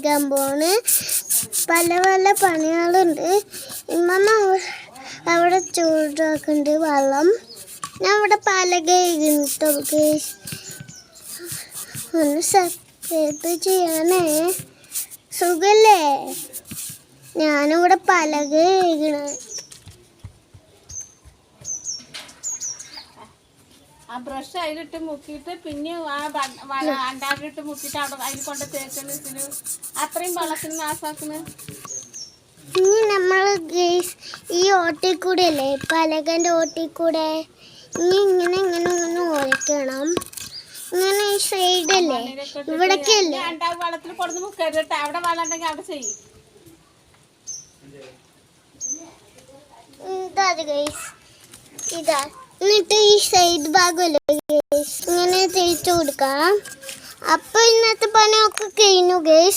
കഴുകാൻ പോണ്. പല പല പണികളുണ്ട്. ഇമ്മമ്മ അവിടെ ചൂടാക്കുന്നുണ്ട് വെള്ളം. ഞാൻ ഇവിടെ പലക കഴുകുന്നുട്ടോ ഗൈസ്. ഒന്ന് സബ്സ്ക്രൈബ് ചെയ്യണേ. സുഖല്ലേ? ഞാനിവിടെ പലക കഴുകണ. ആ ബ്രഷ് അതിലിട്ട് മുക്കിയിട്ട് പിന്നെ ആ അണ്ടാറിലിട്ട് മുക്കിയിട്ട് അവിടെ അതിൽ കൊണ്ട് തേക്കുന്നതിന് അത്രയും വെള്ളത്തിന് നാശാക്കുന്നു. ഇനി നമ്മൾ ഈ ഓട്ടിൽ കൂടെ അല്ലേ, പലകൻ്റെ ഓട്ടിൽ കൂടെ ഇങ്ങനെ ഇങ്ങനെ ഇങ്ങനെ ഒഴിക്കണം. ഇങ്ങനെ ഈ സൈഡല്ലേ, ഇവിടേക്കല്ലേ. വെള്ളത്തിൽ കൊടുത്ത് മുക്കരുത്. അവിടെ വെള്ളം ഉണ്ടെങ്കിൽ അവിടെ ചെയ്യും. ഇതാ ഗൈസ്, ഇതാ. എന്നിട്ട് ഈ സൈഡ് ഭാഗമല്ലേ ഗൈസ്, ഇങ്ങനെ തേച്ച് കൊടുക്കാം. അപ്പോൾ ഇന്നത്തെ പണിയൊക്കെ കഴിഞ്ഞു ഗൈസ്.